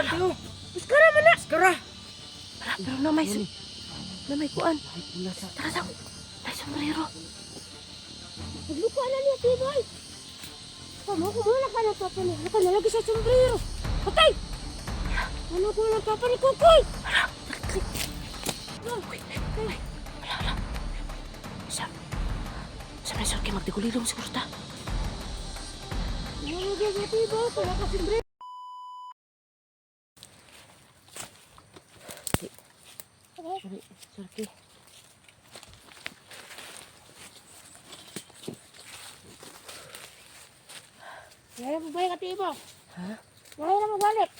tayo. Maskara man na. Maskara. Pero na may kuan. Ay, pula sa. Tara daw. May sombrero. Naglukuan na niya, Tibay. Kumula ka ng papa niya. Nakalagay sa sombrero. Patay! Ano ko ng papa ni Kukoy? Hala, klik. Hala. Sa may sorki magdigulilong siguro ta. Nalagay sa Tibay. Wala ka sombrero. Sorki. Kaya mo balik at iba? Ha? Kaya na magbalik.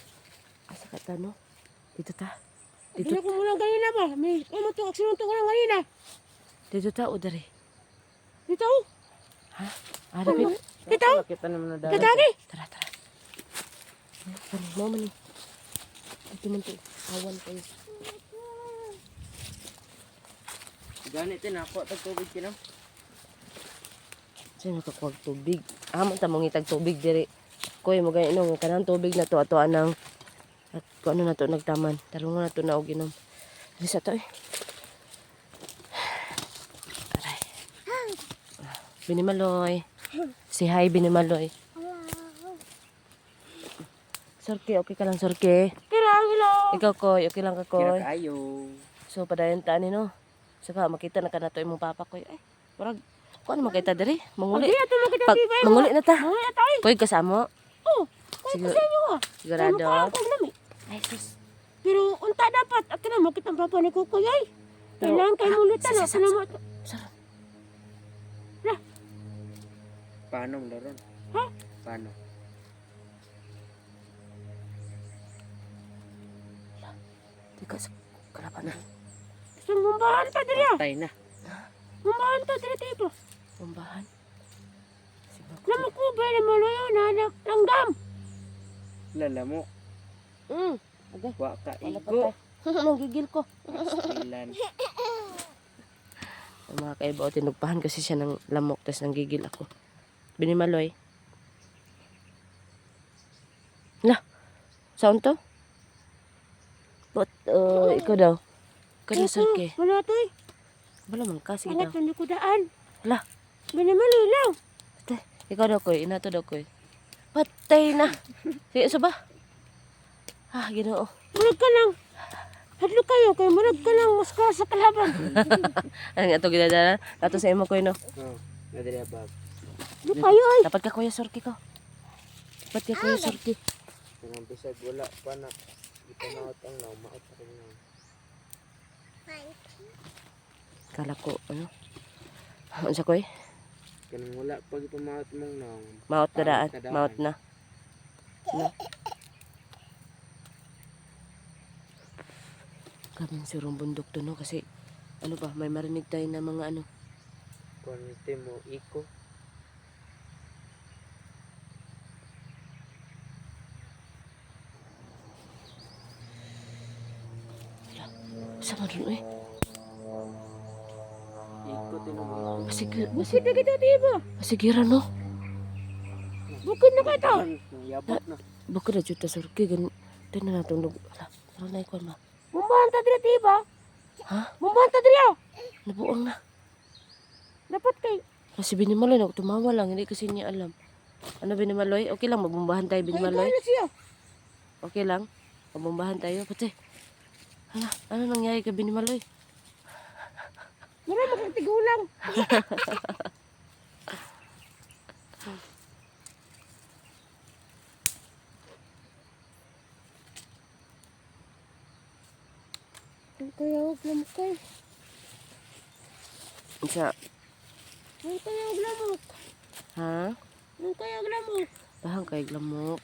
Asa ka tano? Dito ta? Dito ta? Dito ko muna ganina ba? May umutong aksinunto ko lang ganina. Dito ta o dari? Dito o? Ha? Ada pin? Dito o? Kita naman na dahil. Dito lagi? Tara. Mo man ni. Dito man to. Awan kayo. Ganit din ako at tubig kinam. Sino nakakuha tubig? Amon ta mong itag tubig diri. Koy mo gay inong kanang tubig na to ato anang at kung ano na to nagtaman. Tarungon na to na og inom. Dili sa to eh. Aray. Binimaloy. Say hi Binimaloy. Sorki, okay ka lang Sorki? Hello. Ikaw Koy, okay lang ka Koy? Kira kayo. So padayon ta ni no. Saka makita na kanato imong papa Koy. Ay, murag kuan makita diri? Manguli. Manguli na ta. Manguli na ta. Koy kasamo. Oh, sige. Sigurado. Ay sus. Pero unta dapat at na makita ang papa ni Kukoy ay. Kailangan kay mulutan na salamat. Sarap. Lah. Paano mo daron? Ha? Paano? Tika sa kalaban na. Isang bumbahan pa diri. Patay na. Bumbahan pa diri tipo. Bumbahan. Lama ko ba na malayo na langgam. Lalamo. Okay. Wa ka igo. Nanggigil ko. Ilan. Ang mga kaibaw, tinugpahan kasi siya ng lamok, tapos nanggigil ako. Binimaloy. Lah, saan to? But, ikaw daw. Ikaw daw, Sorki. Wala to eh. Wala man ka, sige daw. Alat, ko daan. Lah. Binimaloy lang. Ikaw daw, Koy. Inato daw, Koy. Patay na. Sige, so ba? Ah, ginoo. Murag ka lang. Hadlo kayo, kay murag ka lang. Mas ka sa kalaban. Ano nga ito ginadala? Tato sa imo, Koy, no? Oh, nadiri abab. Hadlo kayo, ay. Dapat ka, Kuya Sorki ko. Dapat ka, Kuya Sorki. Nang bisag wala pa na. Ipanaot ang naw, maot pa rin naw. Kala ko, ano? Ano sa Koy? Kanang wala pag ipamaot mong naw. Maot na daan. Maot na. No? Kaming surong bundok to, no? Kasi, ano ba, may marinig tayo na mga ano. Kunti mo iko. Sama dun, eh. Iko tinong Bukid na kita, diba? Masigira, no? Bukid na kita. Yabot na. Bukid na juta, Sorki. Ito na natulog. Ala, parang naikuan ba? Bumbahan ta dira, diba? Ha? Bumbahan ta dira. Nabuang na. Dapat kay... Kasi Binimaloy, tumawa lang. Hindi kasi niya alam. Ano Binimaloy? Okay lang, magbumbahan tayo, Binimaloy. Okay lang? Magbumbahan tayo. Pati. Hala, ano nangyari ka, Binimaloy? Marami magtigulang. Kaya huwag lamok kayo. Isa. Ang kaya huwag lamok. Ha? Ang kaya huwag lamok. Bahang kaya lamok.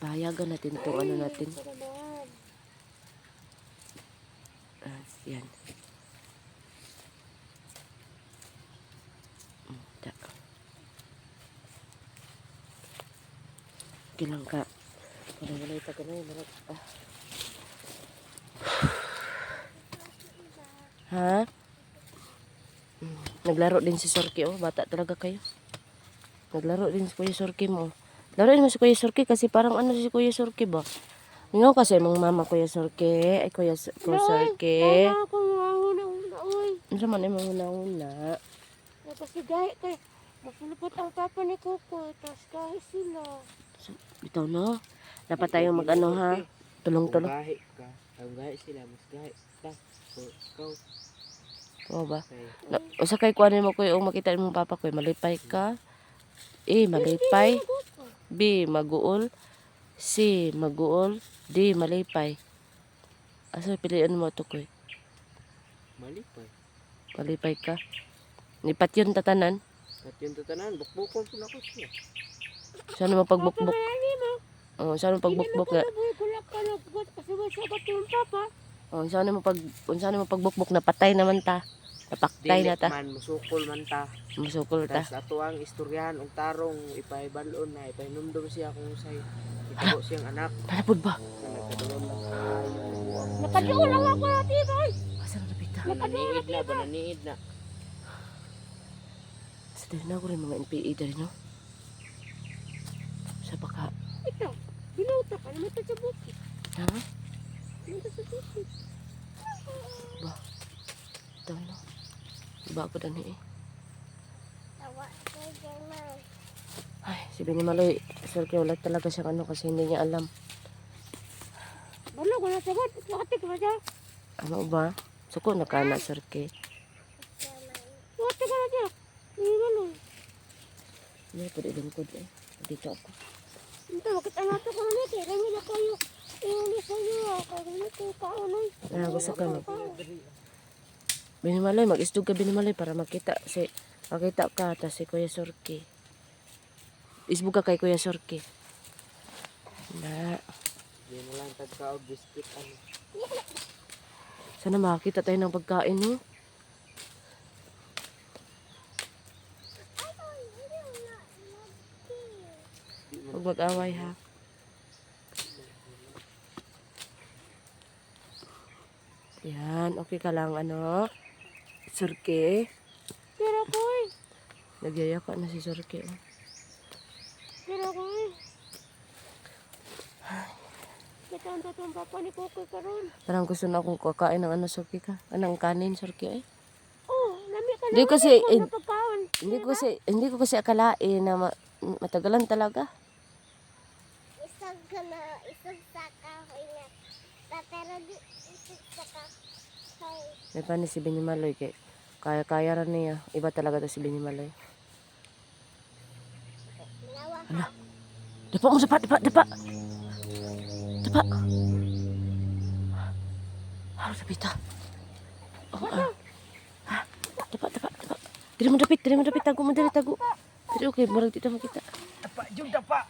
Pahayagan natin itong ano natin. Yan. Kilang ka. Parang wala ita ka na yun. Ha? Naglaro din si Sorki, oh. Bata talaga kayo. Naglaro din si Kuya Sorki mo. Laruin mo si Kuya Sorki kasi parang ano si Kuya Sorki ba? Mingaw kasi mong mama Kuya Sorke. Ay Kuya Sorke. Wala ako una, uy. Ano man ay manguna-una. Kasi gaya kay, masulupot ang papa ni Kuko, tapos kahit sila. Bitaw no. Dapat tayo mag-ano ha. Tulong-tulong. Kung gahi ka, ang gahi sila, mas gahi ka. So, ikaw, Oo ba? kay, Usa kay kuan mo Kuya, o makita mo papa Kuya, malipay ka. Malipay. B, maguol. C, maguol. D, malipay. Asa pilian mo to Kuya? mali pa. Malipay ka. Nipat yun tatanan. At yung tatanan, bukbukon po na ko siya. Saan mo pagbukbuk? Marami mo. Saan mo pagbukbuk na? Hindi kulak-kulak kasi masabat yung papa. Saan mo pagbukbuk na patay naman ta. Napaktay Dili na ta. man, musukol man ta. Masukol ta. Tapos ato ang istoryahan, og tarong, ipaibalon na, ipainumdum siya kung say, itabo siyang anak. Nanapod ba? Na nagkadoon lang sa ayaw. Nakadoon lang ako natin, boy. Asa na napita? Bananiid na, bananiid na. Sa din na ko rin mga NPA dali no. Sa baka. Ito, binuta ka naman ito sa bukit. Ha? Binuta sa bukit. Ba? Ito no. Iba ako dani eh. Ay, si Benny Maloy. Sir kaya wala talaga siyang ano kasi hindi niya alam. Balo ko na sagot. Nakatik ba siya? Ano ba? Suko na ka na Sir Kay. Nakatik ka na siya. Hindi balo. Hindi po dilingkod eh. Dito ako. Ito, bakit ang ato ko na ito? Rami na kayo. Iulit sa iyo. Kaya na ito, kaunay. Gusto ka mag... Benny Maloy, mag-isdog ka Benny Maloy para makita ka ta si Kuya Sorky. Isbog ka kay Kuya Sorky. Na. Hindi na lang tagkaog biscuit ano. Sana makakita tayo ng pagkain no. Huwag mag-away ha. Yan, okay ka lang ano. Sorky. Pero ko eh. Nagyayaka na si Sorky. Oh. Pero ko eh. Kita ang tatong papa ni Kukoy karon. Parang gusto na akong kakain ng ano Sorky ka. Anong kanin Sorky eh. Oh, lami ka Hindi naman. kasi Huwag na pagkaon. hindi ko kasi akalain na matagalan talaga. Isag ka na, isag sa kahoy na. Pero di, isag sa kahoy. May panis si Benny Maloy kay kaya rin niya. Iba talaga to si Benny Maloy. Ala. Dapa mo dapa. Dapa. Ano sapita? Oh, ha? Dapa. Diri mo dapit, tago mo diri tago. Diri okay, murag dito makita. Dapa, jud dapa.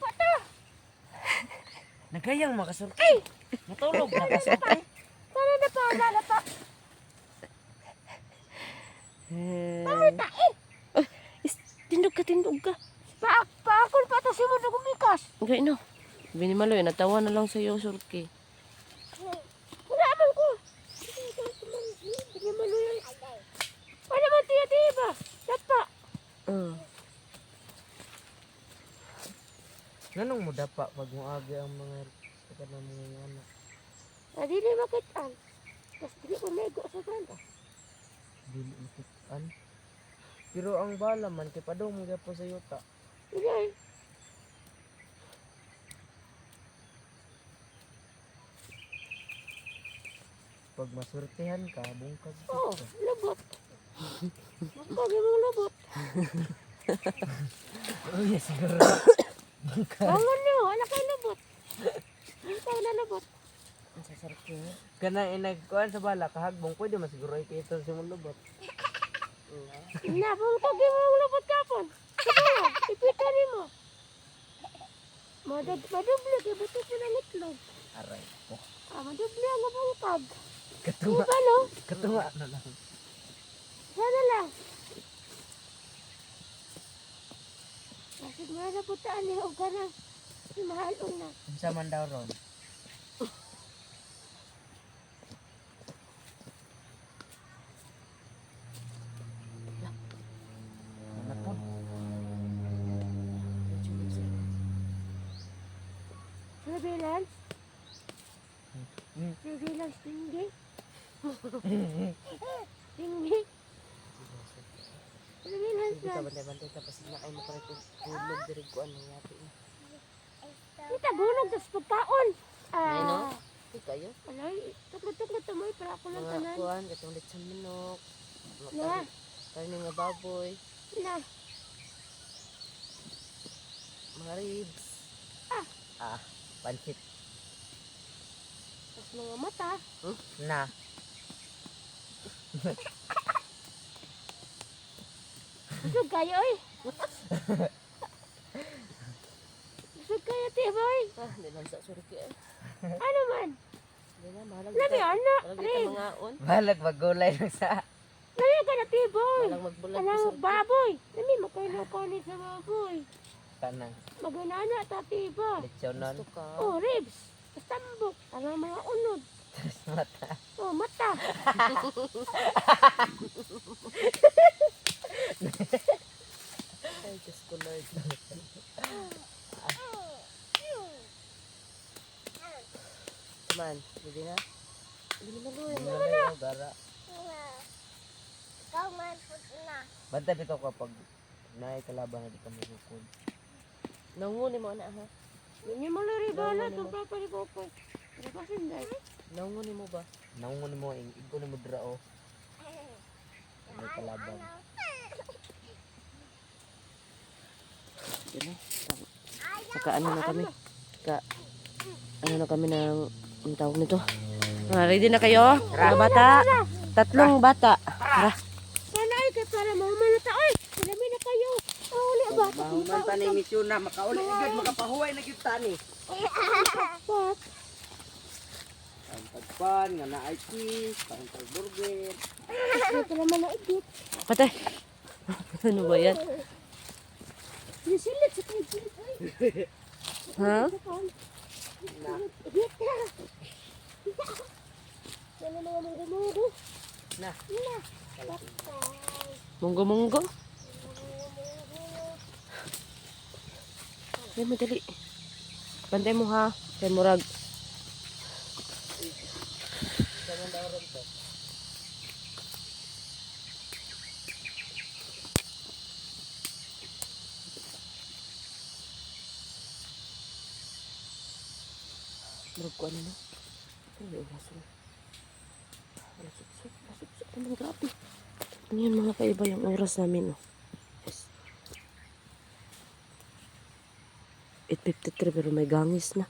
Pata. Nagayang makasurkay. Matulog na kasurkay. Para na pa. Tindog ka. Paakon pa to si mo nagumikas. Okay, no. Benny Maloy, natawa na lang sa iyo, Surky. Wala man ko. Hindi man yun. Wala man tiya ba? Dapa. Nanong mo dapa pag moagi ang mga kanang mga anak. Dili makitaan. Tapos dili ko nego sa kanta. Dili makitaan. Pero ang bala man kay padong mga po sa yuta. Hindi. Pag masurtihan ka, bungkag ka. Oh, lubot. Pag mo lubot. Oh, yes, siguro. Bangon niyo, wala kayo lubot. Hindi na lubot. Ang sa Surky. Kana inagkuan sa bala kahagbong pwede masiguro ay ito sa mong lubot. Napungtog yung lubot kapon. Kaya, ipitan mo. Maduble, ibuto ko ng itlog. Aray ko. Maduble ang mabungkag. Katunga. Diba no? Katunga na lang. Sana lang. Kasi mga naputaan niya o ka na. Mahalong na. Unsa man daw ron? Ano po? Surveillance? Sige lang, stingy. Stingy. Sige lang, Hindi ka bantay-bantay tapos na ay mo kare tulog diri ko ano yati. Kita bunog sa pagkaon. Ay no? Di kayo. Alay, tukot-tukot tumoy para ako lang Mga tanan. kuan katong lechon manok. Na. Karne nga baboy, Na. mga ribs. Pansit. Tapos mga mata. Na. Busog kayo, oy. Busog kayo, tiboy. Di lang sa surki eh. Ano man? Di na, mahalag Labi, kita. anak. Mahalag kita mga on. Balag maggulay lang sa Labi ka na, tiboy. Mahalag magbulag Alam ko mo, baboy. Labi, makailo-kalit sa baboy. tanang Maganana, tatiba. lechonon. Gusto ka. Oh, ribs. Tambok. Alam mga unod. Mata. Oh, mata. Ay, Diyos ko Lord. Saman, hindi na. Hindi na Lord. Wala na gara. Ikaw man po na. Bantay bitaw kapag naay kalaban na di ka magukod. Nanguni mo na ha. Hindi mo lari ba na Nanguni itong mo. papalipopay. Ano ba sinday? Nanguni mo ba? Nangungon mo igo ni mo drao. May kalaban. Yun na. Saka ano na kami. Saka ano na kami ng ang tawag nito. Ready na kayo? Mga bata. Tatlong bata. Tara. Sana ay kay para mahumanata. Oy, marami na kayo. Oh, uli ba? Mahuman pa ni misyon na makauli agad makapahuway na gyud tani. Pak. Ang pagpan nga naay cheese, pang burger. Ito naman na igit. Patay. Ano ba yan? Nisilit sa kayo. Ay, Ha? igit ka. Yan ang mga munggo-munggo. Na. Na. Munggo-munggo. Ay, madali. Bantay mo ha. Kay Murag. Murag ko ano na. Ay, may oras na. Lasok-sok. Lasok-sok naman. Grabe. Ano yan mga kaiba yung oras namin. Oh. Yes. 8:53 pero may gangis na.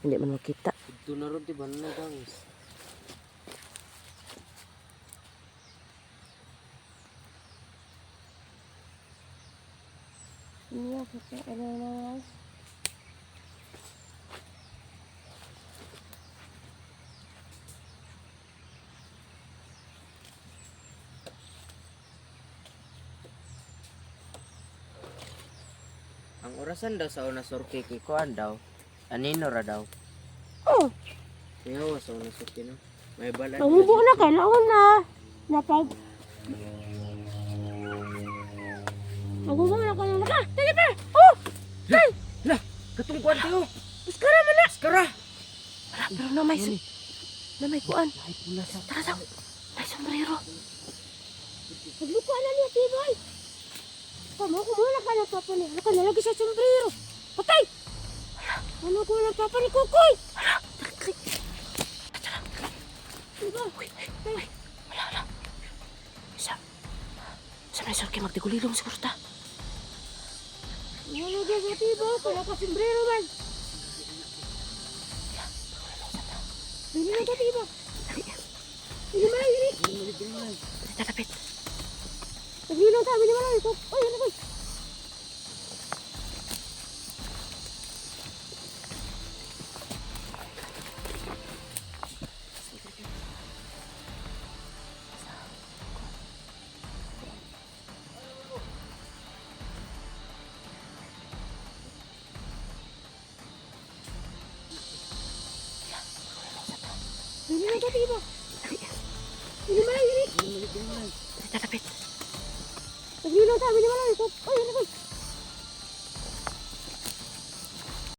Hindi man makita. Ito na ron di ba na gangis. Iya, kasi ano na. Ang orasan daw sa una surki kay kuan daw. Anino ra daw. Oh, Yo sa una surki no. May balan. mamubo na kay nauna. Napag. Mamubo na kay nauna. Dali pa. Oh, La, katong kuan tiyo. maskara man na. Skara. Wala, pero na may kuan. Ay pula sa. Tara daw. May sombrero. Pagluko na niya, Tiboy. Kamu ko muna ka ng papa niya. Naka nalagi sa sombrero. Patay! Ano ko ng papa ni Kukoy? Hala, dali. Tiboy. Uy, wala. Sa may sorke magtigulilong siguro ta. Nalagi sa Tiboy. Kaya ka sombrero man. Bili na ka, Tiboy. Bili mo lang, bili. Tatapit. Bili na ka, bili mo lang. Ay, ano ko? Bili na ka, Tiboy. Bili mo lang, bili. Tatapit. Bili na ka, bili mo lang. Ay, ano ko?